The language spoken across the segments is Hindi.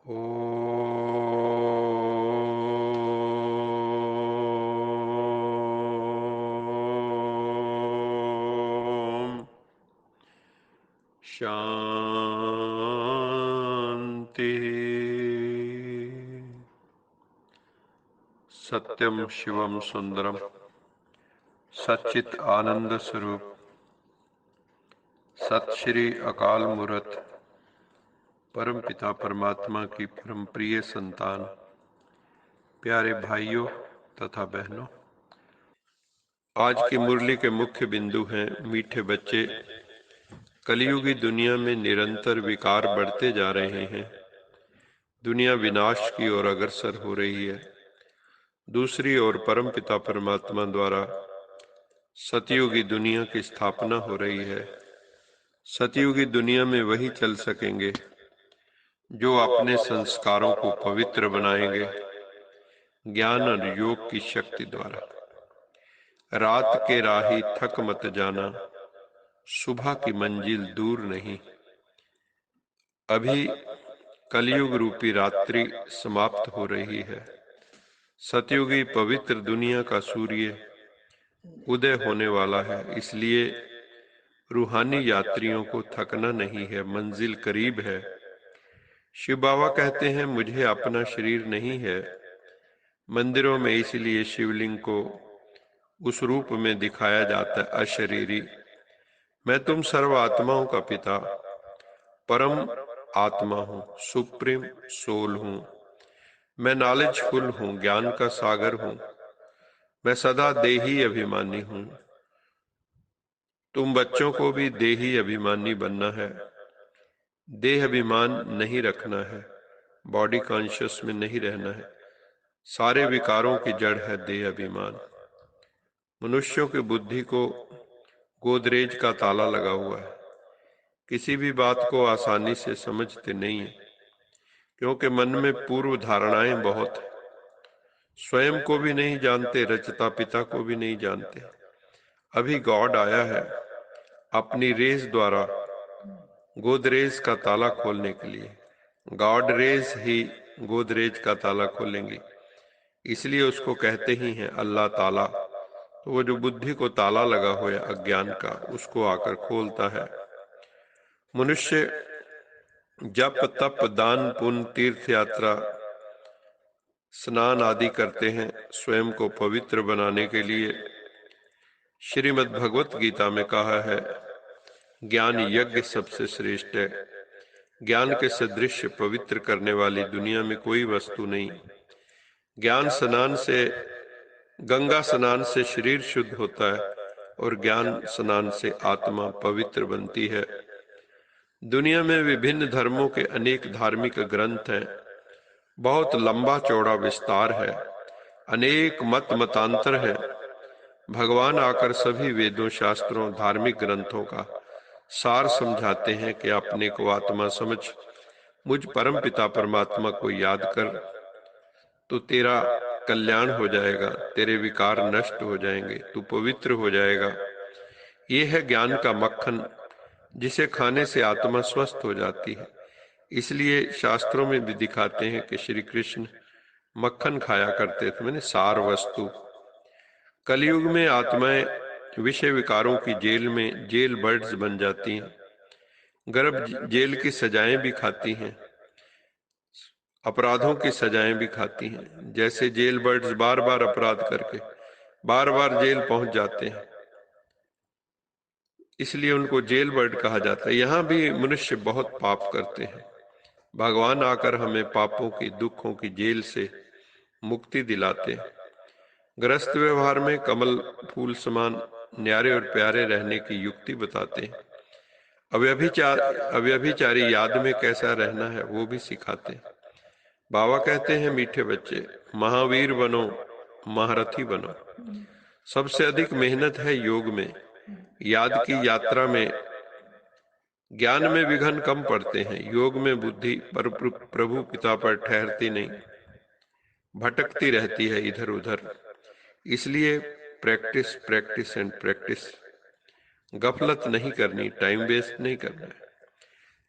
ओम शांति। सत्यम शिवम सुंदरम सच्चित आनंद स्वरूप सत श्री अकाल मूर्त परम पिता परमात्मा की परम प्रिय संतान, प्यारे भाइयों तथा बहनों, आज की मुरली के मुख्य बिंदु हैं मीठे बच्चे। कलयुगी दुनिया में निरंतर विकार बढ़ते जा रहे हैं। दुनिया विनाश की ओर अग्रसर हो रही है। दूसरी ओर परम पिता परमात्मा द्वारा सतयुगी दुनिया की स्थापना हो रही है। सतयुगी दुनिया में वही चल सकेंगे जो अपने संस्कारों को पवित्र बनाएंगे ज्ञान और योग की शक्ति द्वारा। रात के राही थक मत जाना, सुबह की मंजिल दूर नहीं। अभी कलयुग रूपी रात्रि समाप्त हो रही है। सतयुगी पवित्र दुनिया का सूर्य उदय होने वाला है। इसलिए रूहानी यात्रियों को थकना नहीं है, मंजिल करीब है। शिव बाबा कहते हैं मुझे अपना शरीर नहीं है। मंदिरों में इसलिए शिवलिंग को उस रूप में दिखाया जाता है अशरीरी। मैं तुम सर्व आत्माओं का पिता परम आत्मा हूँ, सुप्रीम सोल हूँ। मैं नॉलेजफुल हूँ, ज्ञान का सागर हूँ। मैं सदा देही अभिमानी हूँ। तुम बच्चों को भी देही अभिमानी बनना है। देह अभिमान नहीं रखना है, बॉडी कॉन्शियस में नहीं रहना है। सारे विकारों की जड़ है देह अभिमान। मनुष्यों की बुद्धि को गोदरेज का ताला लगा हुआ है। किसी भी बात को आसानी से समझते नहीं है, क्योंकि मन में पूर्व धारणाएं बहुत है। स्वयं को भी नहीं जानते, रचता पिता को भी नहीं जानते। अभी गॉड आया है अपनी रेस द्वारा गोदरेज का ताला खोलने के लिए। गॉड रेज ही गोदरेज का ताला खोलेंगी, इसलिए उसको कहते ही हैं अल्लाह ताला। तो वो जो बुद्धि को ताला लगा हुआ है अज्ञान का, उसको आकर खोलता है। मनुष्य जप तप दान पुण्य तीर्थ यात्रा स्नान आदि करते हैं स्वयं को पवित्र बनाने के लिए। श्रीमद् भगवत गीता में कहा है ज्ञान यज्ञ सबसे श्रेष्ठ है। ज्ञान के सदृश पवित्र करने वाली दुनिया में कोई वस्तु नहीं। ज्ञान स्नान से, गंगा स्नान से शरीर शुद्ध होता है और ज्ञान स्नान से आत्मा पवित्र बनती है। दुनिया में विभिन्न धर्मों के अनेक धार्मिक ग्रंथ हैं। बहुत लंबा चौड़ा विस्तार है। अनेक मत मतांतर है। भगवान आकर सभी वेदों शास्त्रों धार्मिक ग्रंथों का सार समझाते हैं कि अपने को आत्मा समझ, मुझ परम पिता परमात्मा को याद कर, तो तेरा कल्याण हो जाएगा, तेरे विकार नष्ट हो जाएंगे, तू पवित्र हो जाएगा। ये है ज्ञान का मक्खन, जिसे खाने से आत्मा स्वस्थ हो जाती है। इसलिए शास्त्रों में भी दिखाते हैं कि श्री कृष्ण मक्खन खाया करते थे, मैंने सार वस्तु। कलयुग में आत्माएं विषय विकारों की जेल में जेल बर्ड्स बन जाती हैं। गर्भ जेल की सजाएं भी खाती हैं, अपराधों की सजाएं भी खाती हैं। जैसे जेल बर्ड्स बार बार अपराध करके बार बार जेल पहुंच जाते हैं, इसलिए उनको जेल बर्ड कहा जाता है। यहाँ भी मनुष्य बहुत पाप करते हैं। भगवान आकर हमें पापों की, दुखों की जेल से मुक्ति दिलाते हैं। गृहस्थ व्यवहार में कमल फूल समान न्यारे और प्यारे रहने की युक्ति बताते हैं। अव्यभिचारी याद में कैसा रहना है वो भी सिखाते हैं। बाबा कहते हैं मीठे बच्चे, महावीर बनो, महारथी बनो। सबसे अधिक मेहनत है योग में, याद की यात्रा में। ज्ञान में विघ्न कम पड़ते हैं, योग में बुद्धि पर प्रभु पिता पर ठहरती नहीं, भटकती रहती है इधर उधर। इसलिए प्रैक्टिस प्रैक्टिस एंड प्रैक्टिस। गफलत नहीं करनी, टाइम वेस्ट नहीं करना है।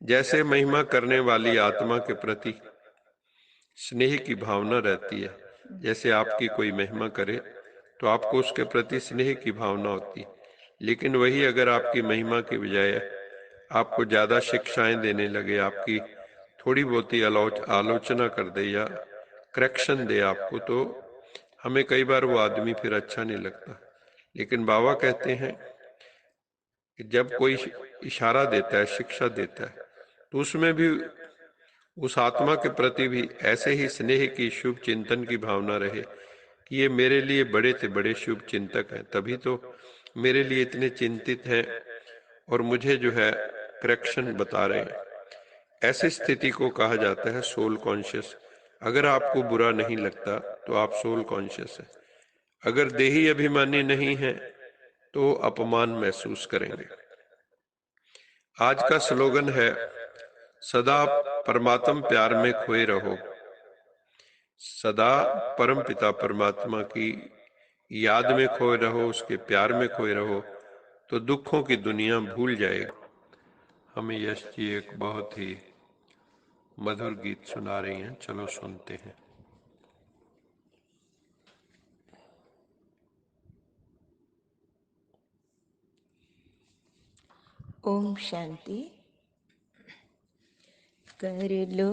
जैसे महिमा करने वाली आत्मा के प्रति स्नेह की भावना रहती है। जैसे आपकी कोई महिमा करे तो आपको उसके प्रति स्नेह की भावना होती है, लेकिन वही अगर आपकी महिमा की बजाय आपको ज्यादा शिक्षाएं देने लगे, आपकी थोड़ी बहुत ही आलोचना कर दे या करेक्शन दे आपको, तो हमें कई बार वो आदमी फिर अच्छा नहीं लगता। लेकिन बाबा कहते हैं कि जब कोई इशारा देता है, शिक्षा देता है, तो उसमें भी उस आत्मा के प्रति भी ऐसे ही स्नेह की, शुभ चिंतन की भावना रहे कि ये मेरे लिए बड़े से बड़े शुभ चिंतक हैं, तभी तो मेरे लिए इतने चिंतित हैं और मुझे जो है करेक्शन बता रहे हैं। ऐसी स्थिति को कहा जाता है सोल कॉन्शियस। अगर आपको बुरा नहीं लगता तो आप सोल कॉन्शियस है। अगर देही अभिमानी नहीं है तो अपमान महसूस करेंगे। आज का स्लोगन है सदा परमात्म प्यार में खोए रहो। सदा परम पिता परमात्मा की याद में खोए रहो, उसके प्यार में खोए रहो, तो दुखों की दुनिया भूल जाएगी। हमें यश जी एक बहुत ही मधुर गीत सुना रही हैं, चलो सुनते हैं। ओम शांति। कर लो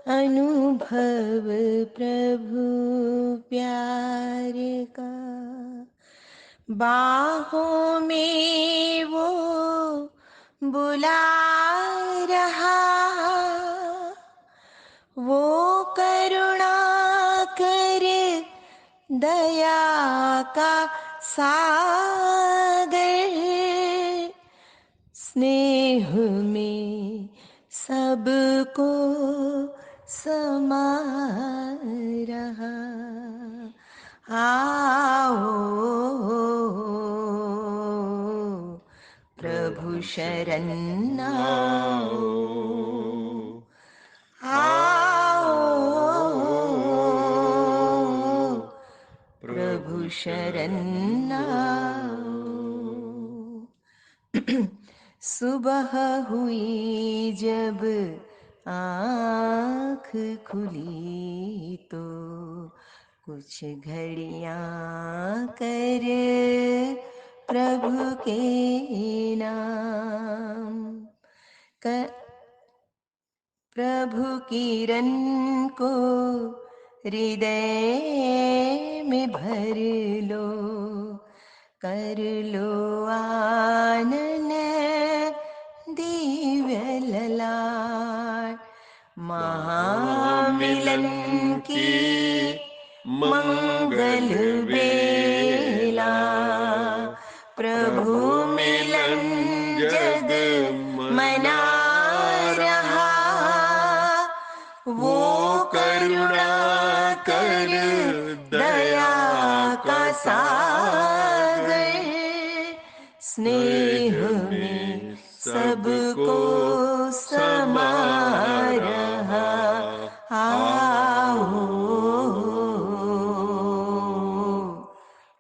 अनुभव प्रभु प्यार का, बाहों में वो बुला रहा, वो करुणा कर दया का सागर, स्नेह में सबको समा रहा। आओ प्रभु शरण आओ, आओ प्रभु शरण आओ। सुबह हुई जब आँख खुली तो कुछ घड़ियाँ कर प्रभु के नाम, प्रभु किरण को हृदय में भर लो, कर लो आनन दिव्य ललाट, महामिलन की मंगल बेला, प्रभु मिलन जग मना रहा, वो करुणा कर दया का सागर, स्नेह में सबको समा रहा। आओ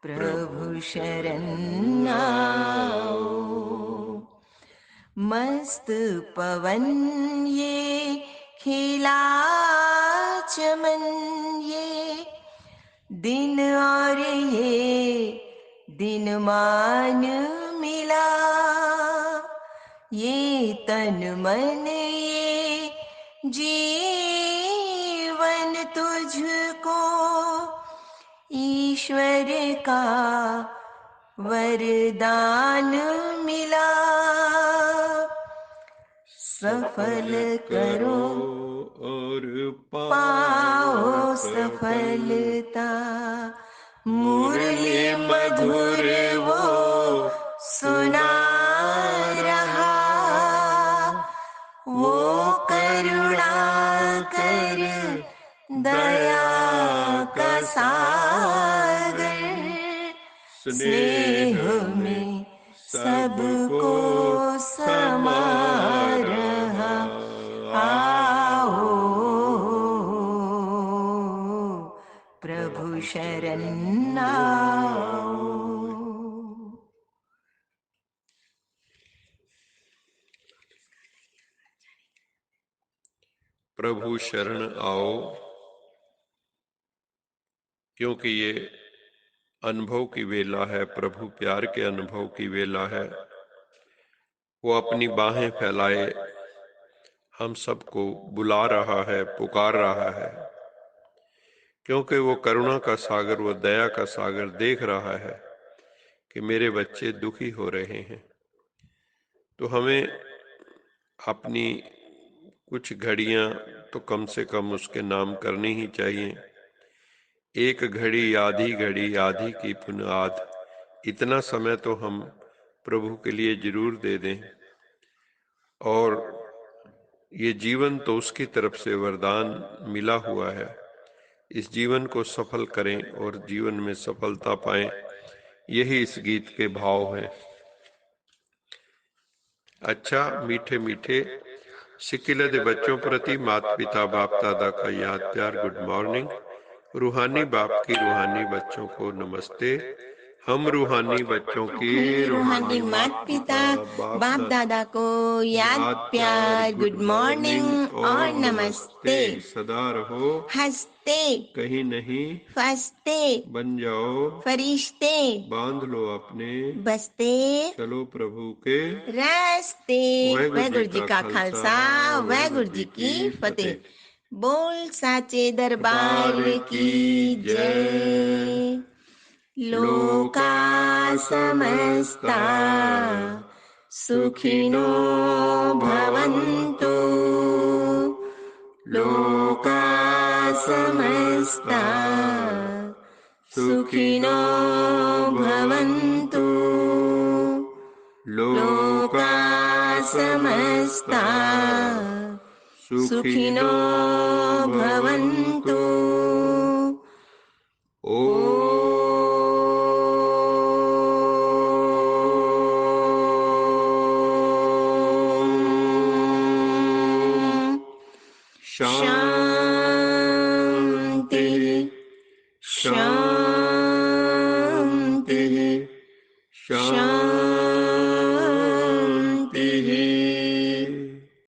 प्रभु शरण आओ। मस्त पवन ये खिला चमन, ये दिन और ये दिन मान मिला, ये तन मन ये जीवन तुझको ईश्वर का वरदान मिला, सफल करो और पाओ सफलता, मुरली मधुर वो सुना रहा, वो करुणा कर दया का सागर, स्नेह में सबको समा रहा। आओ प्रभु शरण आओ। प्रभु शरण आओ, क्योंकि ये अनुभव की वेला है, प्रभु प्यार के अनुभव की वेला है। वो अपनी बाहें फैलाए हम सबको बुला रहा है, पुकार रहा है, क्योंकि वो करुणा का सागर, वो दया का सागर देख रहा है कि मेरे बच्चे दुखी हो रहे हैं। तो हमें अपनी कुछ घड़ियां तो कम से कम उसके नाम करनी ही चाहिए। एक घड़ी आधी घड़ी, आधी की पुन आध, इतना समय तो हम प्रभु के लिए जरूर दे दें। और ये जीवन तो उसकी तरफ से वरदान मिला हुआ है, इस जीवन को सफल करें और जीवन में सफलता पाएं, यही इस गीत के भाव हैं। अच्छा, मीठे मीठे सिक्किले दे बच्चों प्रति माता पिता बाप दादा का याद प्यार, गुड मॉर्निंग। रूहानी बाप की रूहानी बच्चों को नमस्ते। हम रूहानी बच्चों की रूहानी माता पिता बाप दादा को याद प्यार, गुड मॉर्निंग और नमस्ते। सदा रहो हंसते कहीं नहीं फंसते, बन जाओ फरिश्ते बांध लो अपने, बसते चलो प्रभु के रास्ते। वाहेगुरु जी का खालसा, वाहेगुरु जी की फतेह। बोल साचे दरबार की जय। लोका समस्ता सुखिनो भवन्तु, लोका समस्ता सुखिनो भवन्तु, लोका समस्ता सुखिनो भवन्तु। शांति शांति शांति।